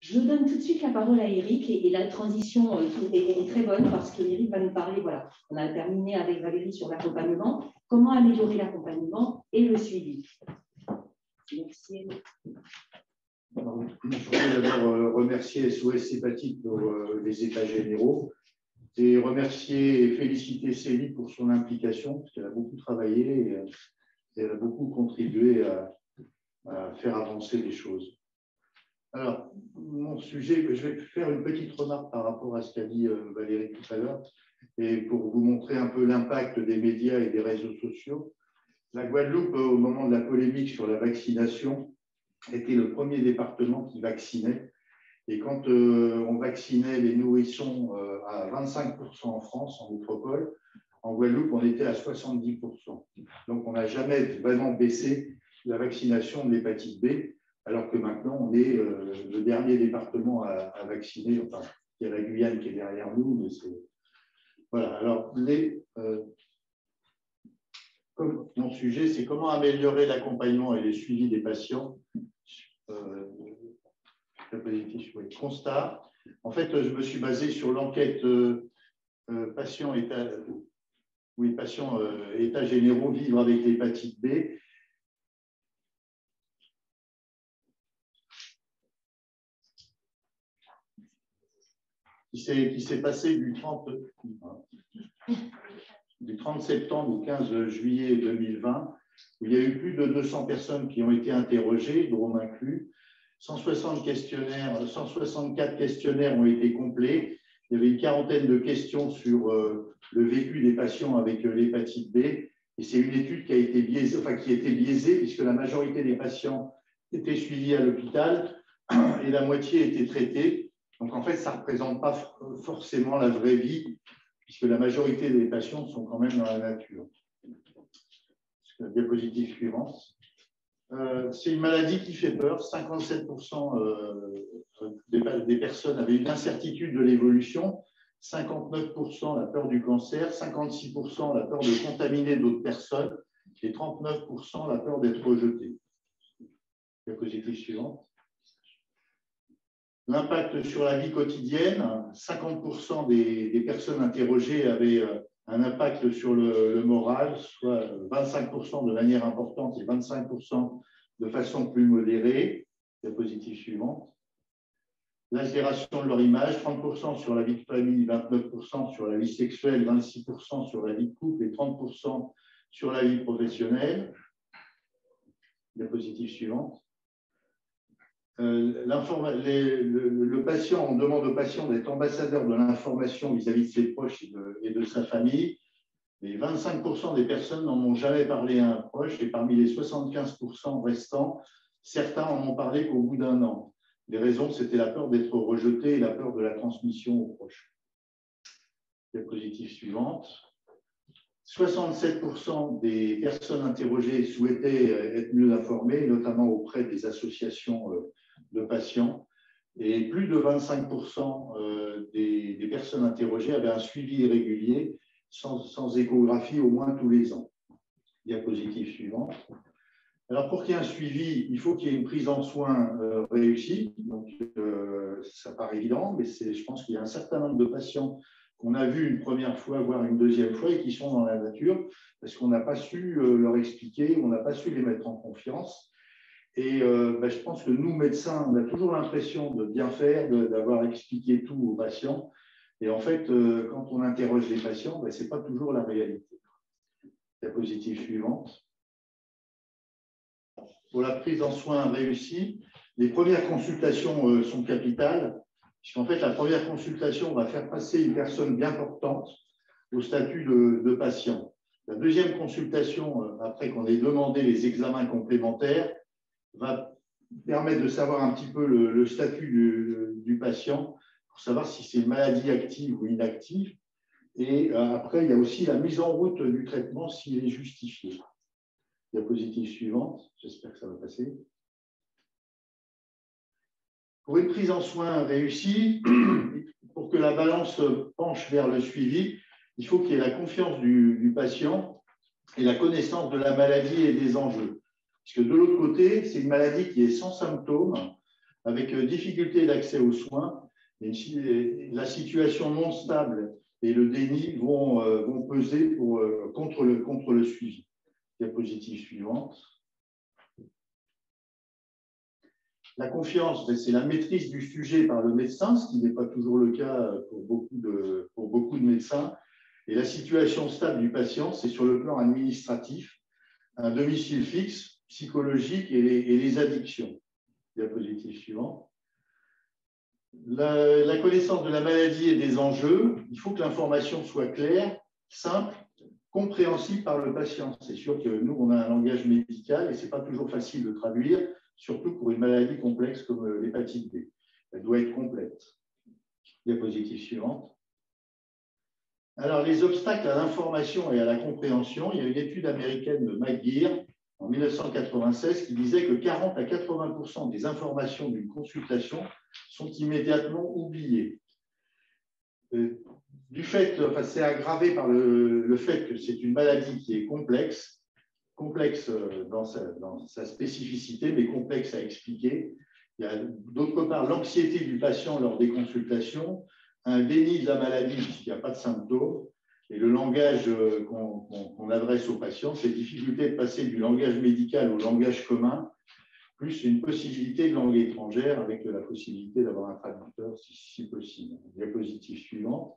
Je donne tout de suite la parole à Eric et la transition est très bonne parce que Eric va nous parler, voilà, on a terminé avec Valérie sur l'accompagnement, comment améliorer l'accompagnement et le suivi. Merci. Alors, je voudrais d'abord remercier SOS Hépatique pour les états généraux et remercier et féliciter Célie pour son implication, parce qu'elle a beaucoup travaillé et elle a beaucoup contribué à faire avancer les choses. Alors, mon sujet, je vais faire une petite remarque par rapport à ce qu'a dit Valérie tout à l'heure, et pour vous montrer un peu l'impact des médias et des réseaux sociaux. La Guadeloupe, au moment de la polémique sur la vaccination, était le premier département qui vaccinait. Et quand on vaccinait les nourrissons à 25% en France, en métropole, en Guadeloupe, on était à 70%. Donc, on n'a jamais vraiment baissé la vaccination de l'hépatite B, alors que maintenant, on est le dernier département à vacciner. Enfin, il y a la Guyane qui est derrière nous, mais c'est… Voilà. Alors, comme mon sujet, c'est comment améliorer l'accompagnement et le suivi des patients. Constat. En fait, je me suis basé sur l'enquête patients états généraux vivre avec l'hépatite B. Qui s'est passé du 30 septembre au 15 juillet 2020, où il y a eu plus de 200 personnes qui ont été interrogées, Drôme inclus. 164 questionnaires ont été complets. Il y avait une quarantaine de questions sur le vécu des patients avec l'hépatite B. Et c'est une étude qui a été biaisée, puisque la majorité des patients étaient suivis à l'hôpital et la moitié étaient traités. Donc, en fait, ça ne représente pas forcément la vraie vie, puisque la majorité des patients sont quand même dans la nature. La diapositive suivante. C'est une maladie qui fait peur. 57% des personnes avaient une incertitude de l'évolution, 59% la peur du cancer, 56% la peur de contaminer d'autres personnes et 39% la peur d'être rejeté. Diapositive suivante. L'impact sur la vie quotidienne, 50% des personnes interrogées avaient un impact sur le moral, soit 25% de manière importante et 25% de façon plus modérée. Diapositive suivante. L'altération de leur image, 30% sur la vie de famille, 29% sur la vie sexuelle, 26% sur la vie de couple et 30% sur la vie professionnelle. Diapositive suivante. Le patient, on demande au patient d'être ambassadeur de l'information vis-à-vis de ses proches et de sa famille. Mais 25% des personnes n'en ont jamais parlé à un proche et parmi les 75% restants, certains en ont parlé qu'au bout d'un an. Les raisons, c'était la peur d'être rejeté et la peur de la transmission aux proches. Diapositive suivante. 67% des personnes interrogées souhaitaient être mieux informées, notamment auprès des associations de patients. Et plus de 25% des personnes interrogées avaient un suivi régulier sans échographie au moins tous les ans. Diapositive suivante. Alors, pour qu'il y ait un suivi, il faut qu'il y ait une prise en soins réussie. Donc, ça paraît évident, mais je pense qu'il y a un certain nombre de patients qu'on a vus une première fois, voire une deuxième fois, et qui sont dans la nature, parce qu'on n'a pas su leur expliquer, on n'a pas su les mettre en confiance. Et je pense que nous, médecins, on a toujours l'impression de bien faire, d'avoir expliqué tout aux patients. Et en fait, quand on interroge les patients, ce n'est pas toujours la réalité. Diapositive suivante. Pour la prise en soins réussie, les premières consultations sont capitales, puisqu'en fait, la première consultation va faire passer une personne bien portante au statut de patient. La deuxième consultation, après qu'on ait demandé les examens complémentaires, va permettre de savoir un petit peu le statut du patient pour savoir si c'est une maladie active ou inactive. Et après, il y a aussi la mise en route du traitement s'il est justifié. Diapositive suivante, j'espère que ça va passer. Pour une prise en soins réussie, pour que la balance penche vers le suivi, il faut qu'il y ait la confiance du patient et la connaissance de la maladie et des enjeux. Parce que de l'autre côté, c'est une maladie qui est sans symptômes, avec difficulté d'accès aux soins. Et la situation non stable et le déni vont peser contre le suivi. Diapositive suivante. La confiance, c'est la maîtrise du sujet par le médecin, ce qui n'est pas toujours le cas pour beaucoup de médecins. Et la situation stable du patient, c'est sur le plan administratif, un domicile fixe, psychologique et les addictions. Diapositive suivante. La connaissance de la maladie et des enjeux, il faut que l'information soit claire, simple, compréhensible par le patient. C'est sûr que nous, on a un langage médical et ce n'est pas toujours facile de traduire, surtout pour une maladie complexe comme l'hépatite B. Elle doit être complète. Diapositive suivante. Alors, les obstacles à l'information et à la compréhension, il y a une étude américaine de McGeer en 1996 qui disait que 40 à 80% des informations d'une consultation sont immédiatement oubliées. C'est aggravé par le fait que c'est une maladie qui est complexe dans sa spécificité, mais complexe à expliquer. Il y a d'autre part l'anxiété du patient lors des consultations, un déni de la maladie puisqu'il n'y a pas de symptômes, et le langage qu'on adresse aux patients, c'est la difficulté de passer du langage médical au langage commun, plus une possibilité de langue étrangère avec la possibilité d'avoir un traducteur si possible. Diapositive suivante.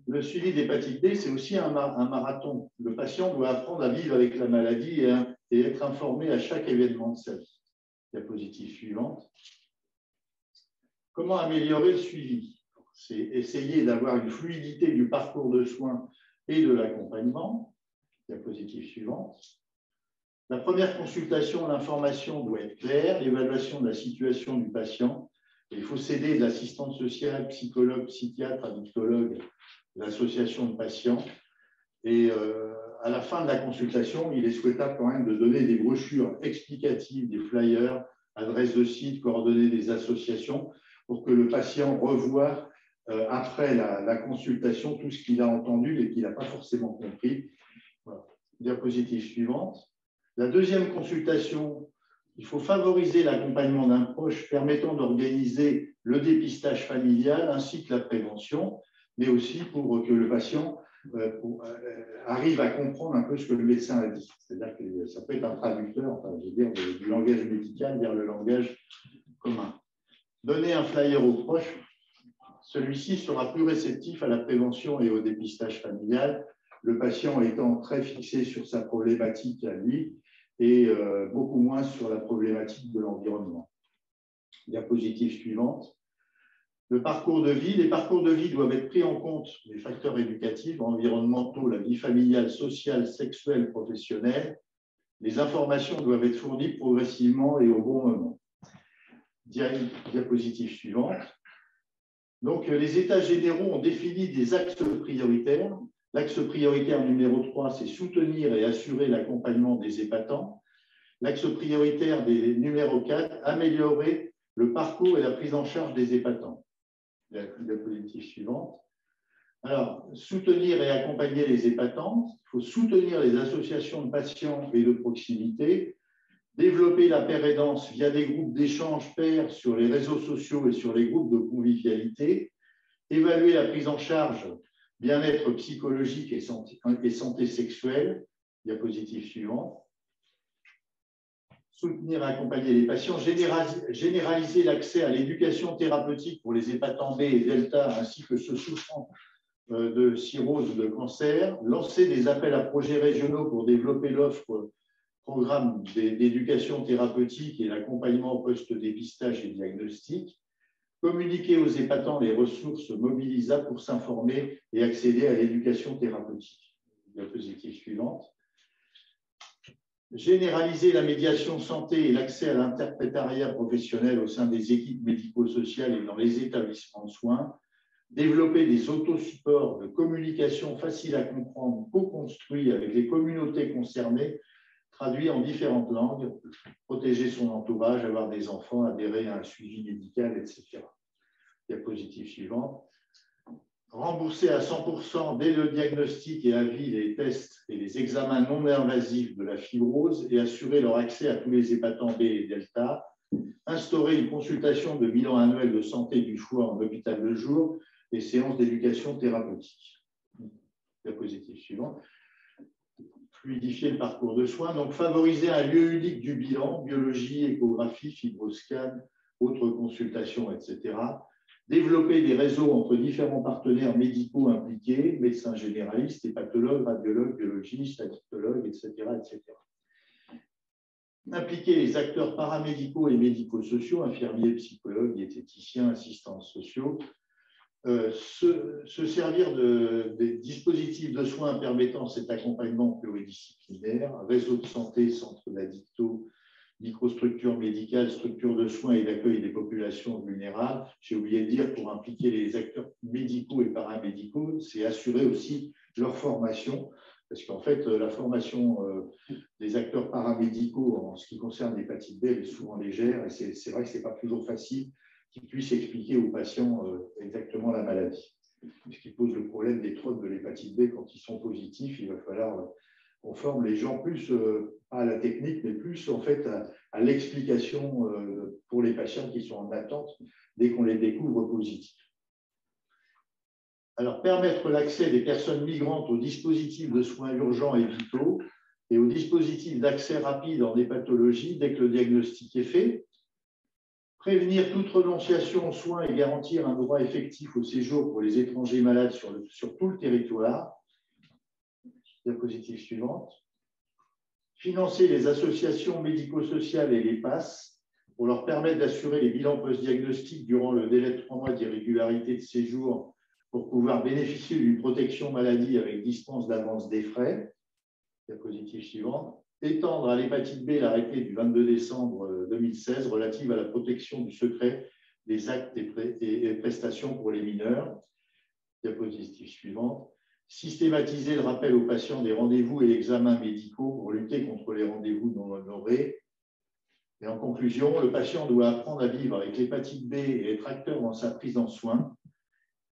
Le suivi d'hépatite B, c'est aussi un marathon. Le patient doit apprendre à vivre avec la maladie et être informé à chaque événement de sa vie. Diapositive suivante. Comment améliorer le suivi? C'est essayer d'avoir une fluidité du parcours de soins et de l'accompagnement. Diapositive suivante. La première consultation, l'information doit être claire, l'évaluation de la situation du patient. Il faut s'aider de l'assistante sociale, psychologue, psychiatre, addictologue, l'association de patients. Et à la fin de la consultation, il est souhaitable quand même de donner des brochures explicatives, des flyers, adresses de site, coordonnées des associations, pour que le patient revoie après la consultation tout ce qu'il a entendu et qu'il n'a pas forcément compris. Voilà. Diapositive suivante. La deuxième consultation, il faut favoriser l'accompagnement d'un proche permettant d'organiser le dépistage familial ainsi que la prévention, mais aussi pour que le patient arrive à comprendre un peu ce que le médecin a dit. C'est-à-dire que ça peut être un traducteur, enfin, je veux dire, du langage médical vers le langage commun. Donner un flyer au proche, celui-ci sera plus réceptif à la prévention et au dépistage familial, le patient étant très fixé sur sa problématique à lui et beaucoup moins sur la problématique de l'environnement. Diapositive suivante. Le parcours de vie. Les parcours de vie doivent être pris en compte, les facteurs éducatifs, environnementaux, la vie familiale, sociale, sexuelle, professionnelle. Les informations doivent être fournies progressivement et au bon moment. Diapositive suivante. Donc, les États généraux ont défini des axes prioritaires. L'axe prioritaire numéro 3, c'est soutenir et assurer l'accompagnement des hépatants. L'axe prioritaire numéro 4, améliorer le parcours et la prise en charge des hépatants. La diapositive suivante. Alors, soutenir et accompagner les hépatants. Il faut soutenir les associations de patients et de proximité. Développer la pair-aidance via des groupes d'échange pairs sur les réseaux sociaux et sur les groupes de convivialité. Évaluer la prise en charge bien-être psychologique et santé sexuelle. Diapositive suivante. Soutenir et accompagner les patients. Généraliser l'accès à l'éducation thérapeutique pour les hépatants B et delta ainsi que ceux souffrant de cirrhose ou de cancer. Lancer des appels à projets régionaux pour développer l'offre programme d'éducation thérapeutique et l'accompagnement au post-dépistage et diagnostic, communiquer aux hépatants les ressources mobilisables pour s'informer et accéder à l'éducation thérapeutique. Diapositive suivante. Généraliser la médiation santé et l'accès à l'interprétariat professionnel au sein des équipes médico-sociales et dans les établissements de soins. Développer des autosupports de communication faciles à comprendre, co-construits avec les communautés concernées, traduit en différentes langues, protéger son entourage, avoir des enfants, adhérer à un suivi médical, etc. Diapositive suivante. Rembourser à 100% dès le diagnostic et à vie les tests et les examens non invasifs de la fibrose et assurer leur accès à tous les hépatants B et delta. instaurer une consultation de bilan annuel de santé du foie en hôpital de jour et séances d'éducation thérapeutique. Diapositive suivante. Fluidifier le parcours de soins, donc favoriser un lieu unique du bilan, biologie, échographie, fibroscan, autres consultations, etc. Développer des réseaux entre différents partenaires médicaux impliqués, médecins généralistes, hépatologues, radiologues, biologistes, addictologues, etc., etc. Impliquer les acteurs paramédicaux et médico-sociaux, infirmiers, psychologues, diététiciens, assistants sociaux, se servir des dispositifs de soins permettant cet accompagnement pluridisciplinaire, réseau de santé, centre d'addicto, microstructures médicales, structures de soins et d'accueil des populations vulnérables. J'ai oublié de dire, pour impliquer les acteurs médicaux et paramédicaux, c'est assurer aussi leur formation, parce qu'en fait, la formation des acteurs paramédicaux en ce qui concerne l'hépatite B est souvent légère, et c'est vrai que ce n'est pas toujours facile qu'ils puissent expliquer aux patients exactement la maladie. Ce qui pose le problème des troubles de l'hépatite B quand ils sont positifs, il va falloir qu'on forme les gens plus pas à la technique, mais plus en fait à l'explication pour les patients qui sont en attente dès qu'on les découvre positifs. Alors, permettre l'accès des personnes migrantes aux dispositifs de soins urgents et vitaux et aux dispositifs d'accès rapide en hépatologie dès que le diagnostic est fait. Prévenir toute renonciation aux soins et garantir un droit effectif au séjour pour les étrangers malades sur tout le territoire. Diapositive suivante. Financer les associations médico-sociales et les PASS pour leur permettre d'assurer les bilans post-diagnostiques durant le délai de 3 mois d'irrégularité de séjour pour pouvoir bénéficier d'une protection maladie avec dispense d'avance des frais. Diapositive suivante. Étendre à l'hépatite B l'arrêté du 22 décembre 2016 relative à la protection du secret des actes et prestations pour les mineurs. Diapositive suivante. Systématiser le rappel aux patients des rendez-vous et examens médicaux pour lutter contre les rendez-vous non honorés. Et en conclusion, le patient doit apprendre à vivre avec l'hépatite B et être acteur dans sa prise en soins.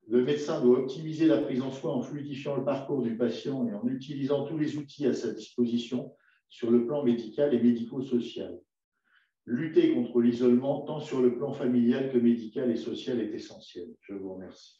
Le médecin doit optimiser la prise en soins en fluidifiant le parcours du patient et en utilisant tous les outils à sa disposition sur le plan médical et médico-social. Lutter contre l'isolement, tant sur le plan familial que médical et social, est essentiel. Je vous remercie.